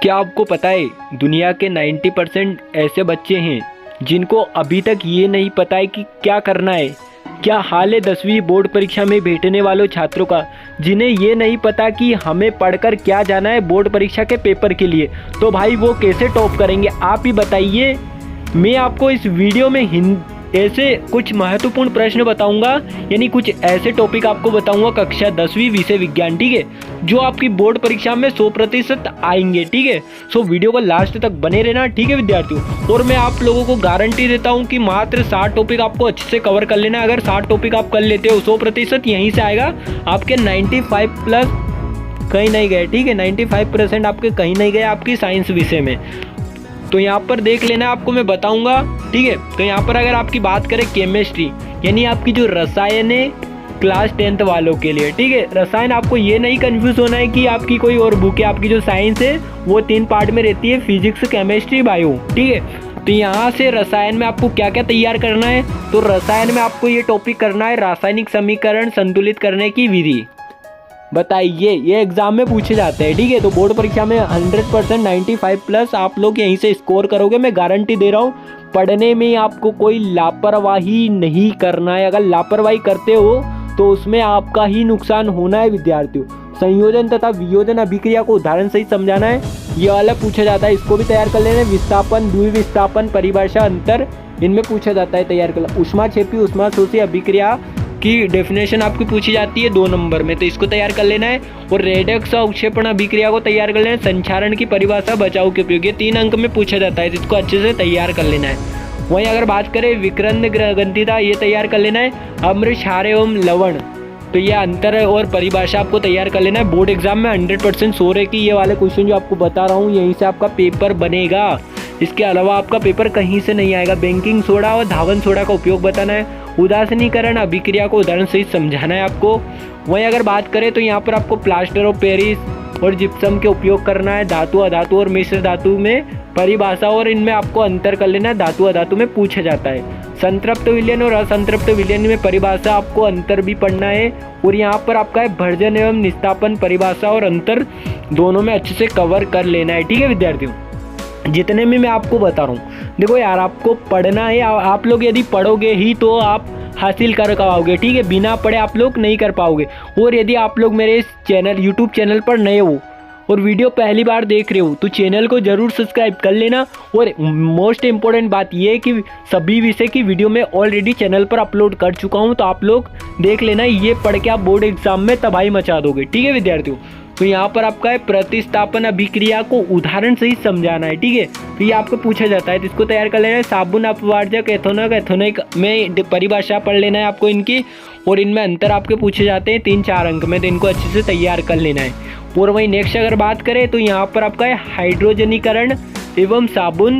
क्या आपको पता है दुनिया के 90% ऐसे बच्चे हैं जिनको अभी तक ये नहीं पता है कि क्या करना है। क्या हाल है 10वीं बोर्ड परीक्षा में बैठने वालों छात्रों का, जिन्हें ये नहीं पता कि हमें पढ़कर क्या जाना है बोर्ड परीक्षा के पेपर के लिए। तो भाई वो कैसे टॉप करेंगे आप ही बताइए। मैं आपको इस वीडियो में ऐसे कुछ महत्वपूर्ण प्रश्न बताऊंगा, यानी कुछ ऐसे टॉपिक आपको बताऊंगा कक्षा 10वीं विषय विज्ञान, ठीक है, जो आपकी बोर्ड परीक्षा में 100% आएंगे, ठीक है। सो वीडियो को लास्ट तक बने रहना, ठीक है विद्यार्थियों। और मैं आप लोगों को गारंटी देता हूं कि मात्र 60 टॉपिक आपको अच्छे से कवर कर लेना है। अगर 60 टॉपिक आप कर लेते हो 100% यहीं से आएगा। आपके 95+ कहीं नहीं गए, ठीक है, 95% आपके कहीं नहीं गए आपकी साइंस विषय में। तो यहाँ पर देख लेना, आपको मैं बताऊंगा, ठीक है। तो यहाँ पर अगर आपकी बात करें केमिस्ट्री, यानी आपकी जो रसायन है क्लास 10th वालों के लिए, ठीक है। रसायन आपको ये नहीं कंफ्यूज होना है कि आपकी कोई और बुक है। आपकी जो साइंस है वो 3 पार्ट में रहती है, फिजिक्स, केमिस्ट्री, बायो, ठीक है। तो यहाँ से रसायन में आपको क्या क्या तैयार करना है, तो रसायन में आपको ये टॉपिक करना है रासायनिक समीकरण संतुलित करने की विधि। बताइए, ये एग्जाम में पूछे जाते हैं, ठीक है। तो बोर्ड परीक्षा में 100% 95+ आप लोग यहीं से स्कोर करोगे, मैं गारंटी दे रहा हूँ। पढ़ने में आपको कोई लापरवाही नहीं करना है। अगर लापरवाही करते हो तो उसमें आपका ही नुकसान होना है विद्यार्थियों। संयोजन तथा वियोजन अभिक्रिया को उदाहरण सहित समझाना है, ये वाला पूछा जाता है, इसको भी तैयार कर लेना है। विस्थापन, द्विविस्थापन, परिभाषा, अंतर, इनमें पूछा जाता है, तैयार कर। ऊष्माक्षेपी ऊष्माशोषी अभिक्रिया की डेफिनेशन आपकी पूछी जाती है 2 नंबर में, तो इसको तैयार कर लेना है। और रेडक्स अवक्षेपण अभिक्रिया को तैयार कर लेना है। संचारण की परिभाषा, बचाव के उपयोग, ये 3 अंक में पूछा जाता है, इसको अच्छे से तैयार कर लेना है। वहीं अगर बात करें विकर्ण ग्रंथिता, ये तैयार कर लेना है। अम्ल, क्षार एवं लवण, तो ये अंतर और परिभाषा आपको तैयार कर लेना है। बोर्ड एग्जाम में 100% श्योर है कि ये वाले क्वेश्चन जो आपको बता रहा हूँ यहीं से आपका पेपर बनेगा। इसके अलावा आपका पेपर कहीं से नहीं आएगा। बेकिंग सोडा और धावन सोडा का उपयोग बताना है। उदासीनीकरण अभिक्रिया को उदाहरण सहित समझाना है आपको। वहीं अगर बात करें तो यहाँ पर आपको प्लास्टर ऑफ पेरिस और जिप्सम के उपयोग करना है। धातु अधातु और मिश्र धातु में परिभाषा और इनमें आपको अंतर कर लेना है, धातु अधातु में पूछा जाता है। संतृप्त विलयन और असंतृप्त विलयन में परिभाषा आपको अंतर भी पढ़ना है। और यहाँ पर आपका है भर्जन एवं निस्तापन, परिभाषा और अंतर दोनों में अच्छे से कवर कर लेना है, ठीक है विद्यार्थियों। जितने में मैं आपको बता रहा हूँ, देखो यार, आपको पढ़ना है। आप लोग यदि पढ़ोगे ही तो आप हासिल कर पाओगे, ठीक है। बिना पढ़े आप लोग नहीं कर पाओगे। और यदि आप लोग मेरे इस चैनल यूट्यूब चैनल पर नए हो और वीडियो पहली बार देख रहे हो तो चैनल को जरूर सब्सक्राइब कर लेना। और मोस्ट इम्पोर्टेंट बात यह है कि सभी विषय की वीडियो मैं ऑलरेडी चैनल पर अपलोड कर चुका हूँ, तो आप लोग देख लेना। ये पढ़ के आप बोर्ड एग्जाम में तबाही मचा दोगे, ठीक है विद्यार्थियों। तो यहाँ पर आपका है प्रतिस्थापन अभिक्रिया को उदाहरण से ही समझाना है, ठीक है। तो ये आपको पूछा जाता है, तो इसको तैयार कर लेना है। साबुन, अपवार्जक, एथेनॉल, एथेनोइक में परिभाषा पढ़ लेना है आपको इनकी। और इनमें अंतर आपके पूछे जाते हैं 3-4 अंक में, तो इनको अच्छे से तैयार कर लेना है। और वहीं नेक्स्ट अगर बात करें तो यहाँ पर आपका है हाइड्रोजनीकरण एवं साबुन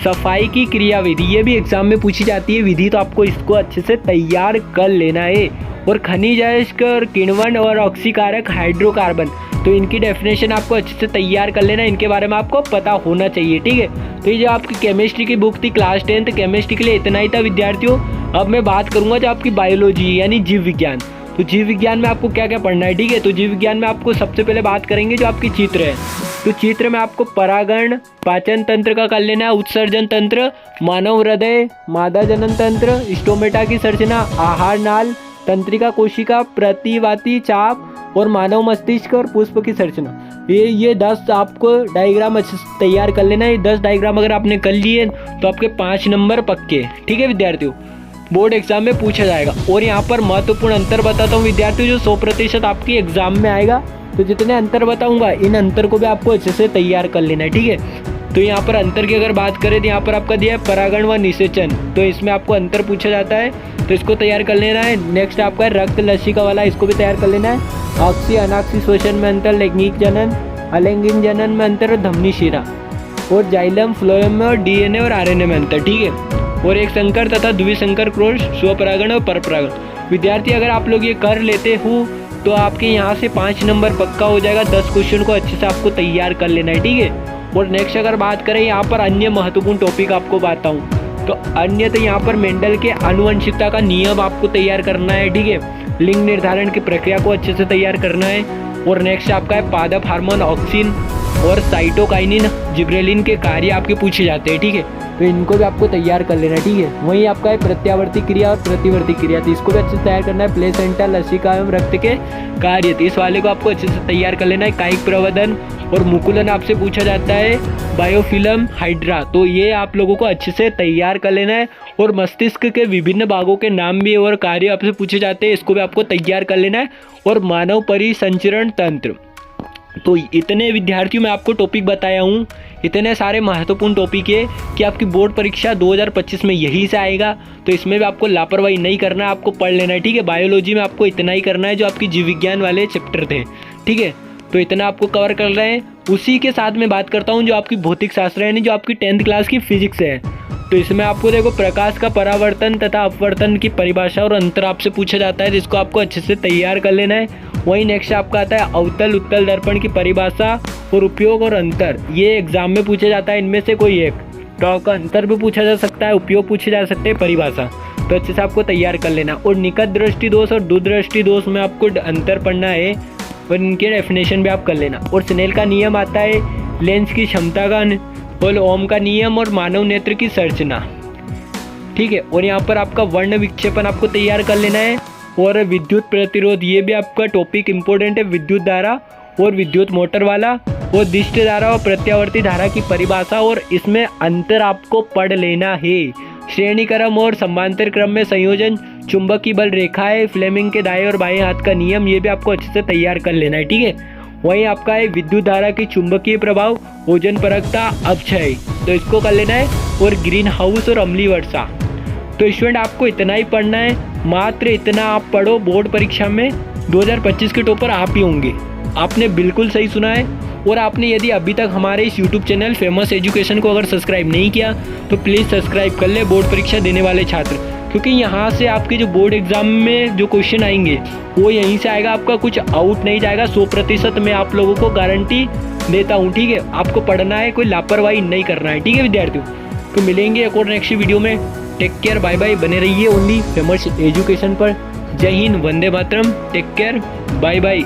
सफाई की क्रियाविधि, ये भी एग्जाम में पूछी जाती है विधि, तो आपको इसको अच्छे से तैयार कर लेना है। और खनिज अयस्क और किण्वन और ऑक्सीकारक हाइड्रोकार्बन, तो इनकी डेफिनेशन आपको अच्छे से तैयार कर लेना है। इनके बारे में आपको पता होना चाहिए, ठीक है। तो ये जो आपकी केमिस्ट्री की बुक थी क्लास 10th केमिस्ट्री के लिए इतना ही था विद्यार्थियों। अब मैं बात करूंगा जो आपकी बायोलॉजी यानी जीव विज्ञान। तो जीव विज्ञान में आपको क्या क्या पढ़ना है, ठीक है। तो जीव विज्ञान में आपको सबसे पहले बात करेंगे जो आपकी चित्र है। तो चित्र में आपको परागण, पाचन तंत्र का कर लेना है, उत्सर्जन तंत्र, मानव हृदय, मादा जनन तंत्र, स्टोमेटा की संरचना, आहार नाल, तंत्रिका कोशिका, प्रतिवाती चाप और मानव मस्तिष्क और पुष्प की संरचना। ये 10 आपको डायग्राम अच्छे से तैयार कर लेना है। 10 डायग्राम अगर आपने कर लिए तो आपके 5 नंबर पक्के, ठीक है विद्यार्थियों, बोर्ड एग्जाम में पूछा जाएगा। और यहाँ पर महत्वपूर्ण अंतर बताता हूँ विद्यार्थियों, जो 100% आपकी एग्जाम में आएगा। तो जितने अंतर बताऊंगा इन अंतर को भी आपको अच्छे से तैयार कर लेना है, ठीक है। तो यहाँ पर अंतर की अगर बात करें तो यहाँ पर आपका दिया है परागण व निषेचन, तो इसमें आपको अंतर पूछा जाता है, तो इसको तैयार कर लेना है। नेक्स्ट आपका है रक्त लसिका वाला, इसको भी तैयार कर लेना है। ऑक्सी अनाक्सी श्वसन में अंतर, लैंगिक जनन, अलैंगिक जनन में अंतर और धमनी शिरा, और जाइलम फ्लोएम में और डीएनए और आरएनए में अंतर, ठीक है। और एक संकर तथा द्विसंकर क्रोश, स्वपरागण और परपरागण। विद्यार्थी अगर आप लोग ये कर लेते हो तो आपके यहाँ से 5 नंबर पक्का हो जाएगा। 10 क्वेश्चन को अच्छे से आपको तैयार कर लेना है, ठीक है। और नेक्स्ट अगर बात करें यहाँ पर अन्य महत्वपूर्ण टॉपिक आपको बताऊँ तो अन्य, तो यहाँ पर मेंडल के आनुवंशिकता का नियम आपको तैयार करना है, ठीक है। लिंग निर्धारण की प्रक्रिया को अच्छे से तैयार करना है। और नेक्स्ट आपका है पादप हार्मोन ऑक्सिन और साइटोकाइनिन जिब्रेलिन के कार्य आपके पूछे जाते हैं, ठीक है। तो इनको भी आपको तैयार कर लेना है, ठीक है। वहीं आपका है प्रत्यावर्ती क्रिया और प्रतिवर्ती क्रिया, तो इसको भी अच्छे से तैयार करना है। प्लेसेंटा, लसिका एवं रक्त के कार्य, तो इस वाले को आपको अच्छे से तैयार कर लेना है। कायिक प्रवर्धन और मुकुलन आपसे पूछा जाता है। बायोफिल्म हाइड्रा, तो ये आप लोगों को अच्छे से तैयार कर लेना है। और मस्तिष्क के विभिन्न भागों के नाम भी और कार्य आपसे पूछे जाते हैं, इसको भी आपको तैयार कर लेना है। और मानव परिसंचरण तंत्र, तो इतने विद्यार्थियों में आपको टॉपिक बताया हूँ, इतने सारे महत्वपूर्ण टॉपिक है कि आपकी बोर्ड परीक्षा 2025 में यही से आएगा। तो इसमें भी आपको लापरवाही नहीं करना है, आपको पढ़ लेना है, ठीक है। बायोलॉजी में आपको इतना ही करना है जो आपकी जीव विज्ञान वाले चैप्टर थे, ठीक है। तो इतना आपको कवर कर रहे हैं। उसी के साथ मैं बात करता हूँ जो आपकी भौतिक शास्त्र है, जो आपकी 10th क्लास की फिजिक्स है। तो इसमें आपको देखो प्रकाश का परावर्तन तथा अपवर्तन की परिभाषा और अंतर आपसे पूछा जाता है, जिसको आपको अच्छे से तैयार कर लेना है। वहीं नेक्स्ट आपका आता है अवतल उत्तल दर्पण की परिभाषा और उपयोग और अंतर, ये एग्जाम में पूछा जाता है। इनमें से कोई एक टॉक का अंतर भी पूछा जा सकता है, उपयोग पूछे जा सकते हैं, परिभाषा, तो अच्छे से आपको तैयार कर लेना। और निकट दृष्टि दोष और दूरदृष्टि दोष में आपको अंतर पढ़ना है और इनके डेफिनेशन भी आप कर लेना। और स्नेल का नियम आता है, लेंस की क्षमता का, और ओम का नियम और मानव नेत्र की संरचना, ठीक है। और यहाँ पर आपका वर्ण विक्षेपण आपको तैयार कर लेना है। और विद्युत प्रतिरोध, ये भी आपका टॉपिक इंपॉर्टेंट है, विद्युत धारा और विद्युत मोटर वाला, और दिष्ट धारा और प्रत्यावर्ती धारा की परिभाषा, और इसमें अंतर आपको पढ़ लेना है। श्रेणी क्रम और समांतर क्रम में संयोजन, चुंबकीय बल रेखाएं, फ्लेमिंग के दाएं और बाएं हाथ का नियम, ये भी आपको अच्छे से तैयार कर लेना है, ठीक है। वहीं आपका है विद्युत धारा की चुंबकीय प्रभाव, ओजन परकता, अपक्षय, तो इसको कर लेना है। और ग्रीन हाउस और अम्लीय वर्षा, तो स्टूडेंट आपको इतना ही पढ़ना है, मात्र इतना आप पढ़ो। बोर्ड परीक्षा में 2025 के टॉपर आप ही होंगे। आपने बिल्कुल सही सुना है। और आपने यदि अभी तक हमारे इस यूट्यूब चैनल फेमस एजुकेशन को अगर सब्सक्राइब नहीं किया तो प्लीज़ सब्सक्राइब कर ले, बोर्ड परीक्षा देने वाले छात्र, क्योंकि यहाँ से आपके जो बोर्ड एग्जाम में जो क्वेश्चन आएंगे वो यहीं से आएगा, आपका कुछ आउट नहीं जाएगा। 100% मैं आप लोगों को गारंटी देता हूँ, ठीक है। आपको पढ़ना है, कोई लापरवाही नहीं करना है, ठीक है विद्यार्थियों। तो मिलेंगे एक और नेक्स्ट वीडियो में। टेक केयर, बाय बाय, बने रहिए ओनली फेमस एजुकेशन पर। जय Hind, Vande Mataram, take care, bye bye.